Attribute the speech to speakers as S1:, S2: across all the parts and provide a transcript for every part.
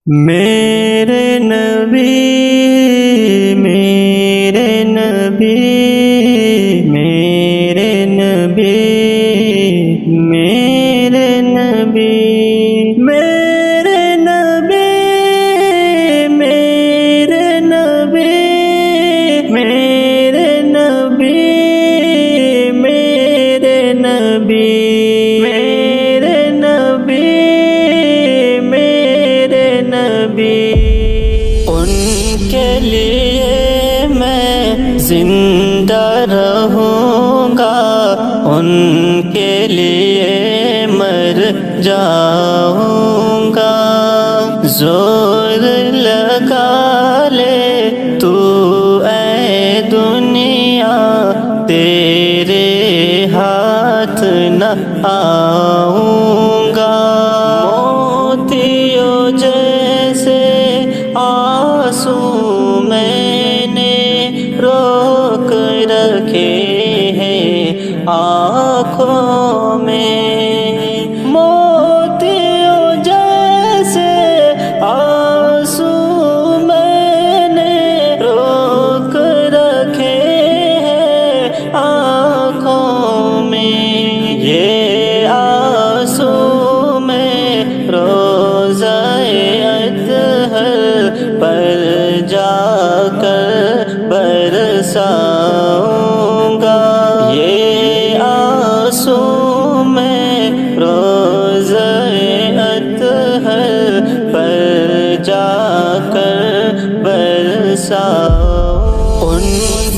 S1: میرے نبی میرے نبی میرے نبی میرے نبی میرے نبی میرے نبی میرے نبی میرے نبی میرے نبی میرے نبی ان کے لیے میں زندہ رہوں گا، ان کے لیے مر جاؤں گا۔ زور لگا لے تو اے دنیا، تیرے ہاتھ نہ آؤں گا۔ موتیوں جیسے آنسو میں نے روک رکھے ہیں آنکھوں میں، موتیوں جیسے آنسو میں نے روک رکھے ہیں آنکھوں میں۔ یہ آنسو میں روزہ اطہر پر جا کر برساؤں گا۔ یہ آنسو میں روزہ اطہر پر جا کر برساؤں۔ ان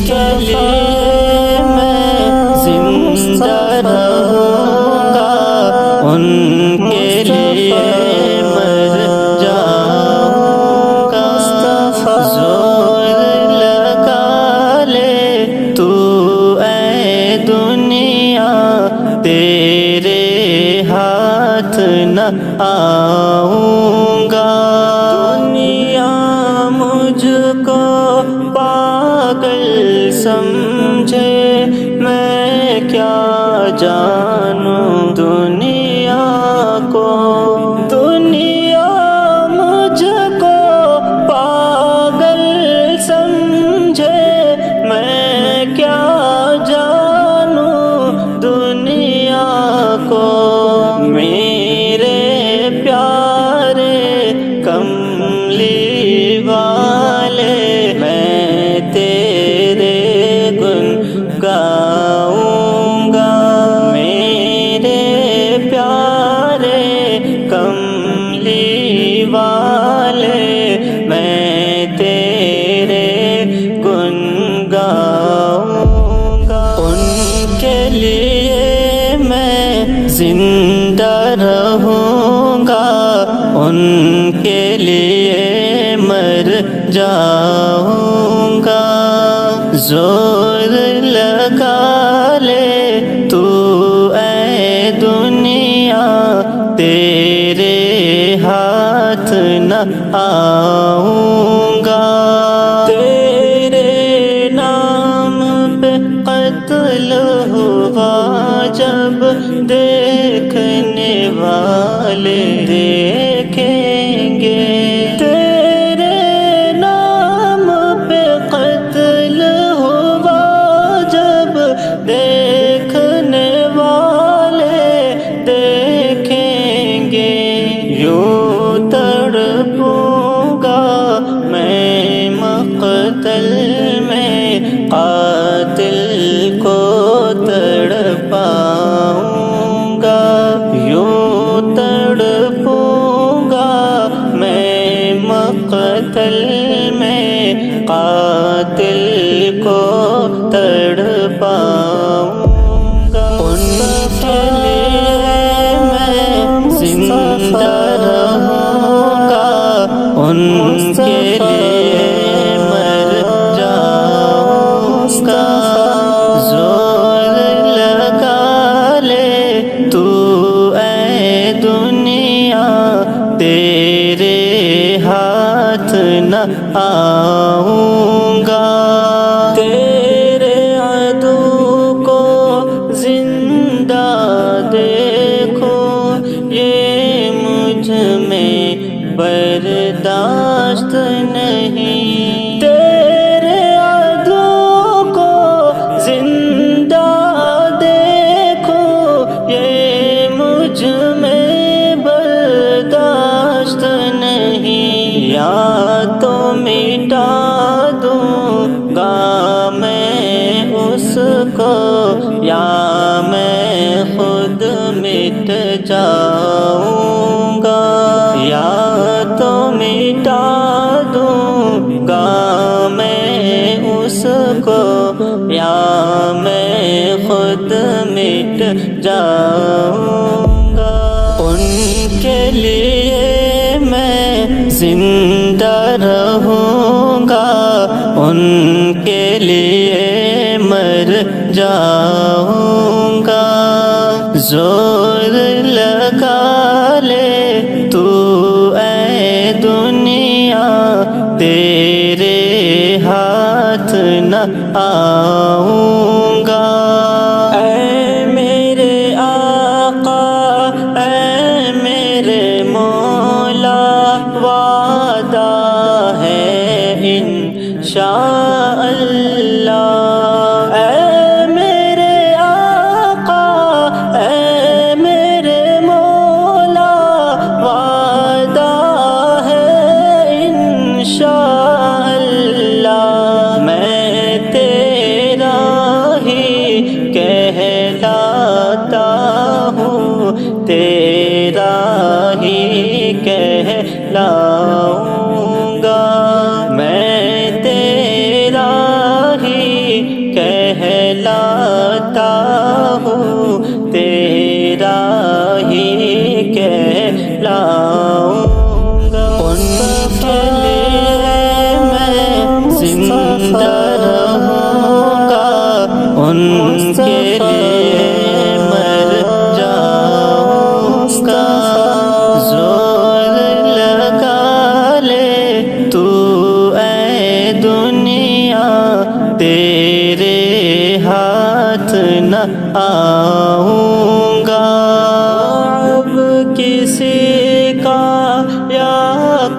S1: کے لیے میں زندہ رہوں گا، ان کے لیے مر جاؤں گا۔ زور لگا لے تو اے دنیا، تیرے ہاتھ نہ آؤں گا۔ دنیا مجھ کو پاگل سمجھے، میں کیا جانوں دنیا کو۔ دنیا مجھ کو پاگل سمجھے، میں کیا جانوں دنیا کو۔ میرے پیارے کملی والے، میں تیرے گن گاؤں گا۔ میرے پیارے کملی والے، میں تیرے گن گاؤں گا۔ ان کے لیے میں زندہ رہوں گا، ان کے لیے مر جاؤں گا۔ زور لگا لے تو اے دنیا، تیرے ہاتھ نہ آؤں گا۔ تیرے نام پہ قتل ہوا جب دیکھنے والے دیکھیں گے۔ تیرے نام پہ قتل ہوا جب دیکھنے والے دیکھیں گے۔ یوں تڑپوں گا میں مقتل میں، قاتل کو تڑپاؤں گا۔ یوں تڑپوں گا میں مقتل میں، قاتل کو تڑپاؤں گا۔ ان کے لیے میں زندہ رہوں گا، ان کے لیے مر جاؤں گا۔ زور لگا لے تو اے دنیا، تیرے ہاتھ نہ آؤں گا۔ تیرے عدو کو زندہ یا میں خود مٹ جاؤں گا، یا تو مٹا دوں گا میں اس کو، یا میں خود مٹ جاؤں گا۔ ان کے لیے میں زندہ رہوں گا، ان کے لیے مر جاؤں گا۔ زور لگا لے تو اے دنیا، تیرے ہاتھ نہ آؤں گا۔ اے میرے آقا، اے میرے مولا، وعدہ ہے انشاء اللہ۔ اے میرے آقا، اے میرے مولا، وعدہ ہے انشاء اللہ۔ میں تیرا ہی کہلاتا ہوں، تیرا ہی کہلاؤں گا۔ میں تیرا ہی کہلاتا ہوں، تیرا ہی کہلاؤں گا۔ ان کے لیے میں زندہ رہوں گا، ان کے لیے مر جاؤں گا۔ زور لگا لے تو اے دنیا، تیرے ہاتھ نہ آؤں گا۔ اب کسی کا یا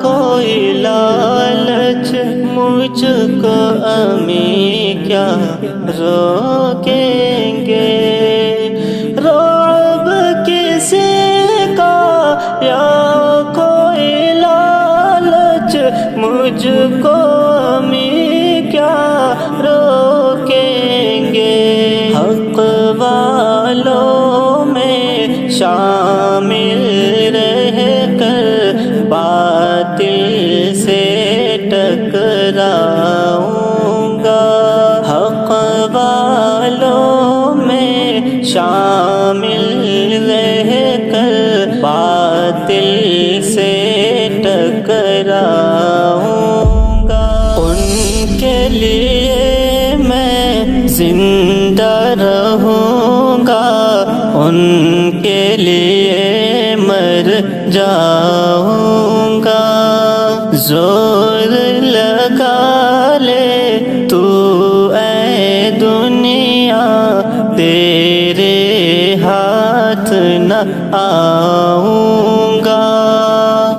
S1: کوئی لالچ مجھ کو امی کیا روکیں گے؟ رعب کسی کا یا کوئی لالچ مجھ کو امی کیا روکیں گے؟ حق والوں میں شامل رہ کر باطل سے ٹکراؤں گا۔ حق والوں میں شامل رہ کر باطل سے ٹکراؤں گا۔ ان کے لیے میں زندہ رہوں گا، ان کے لیے مر جاؤں گا۔ زور لگا لے تو اے دنیا، تیرے ہاتھ نہ آؤں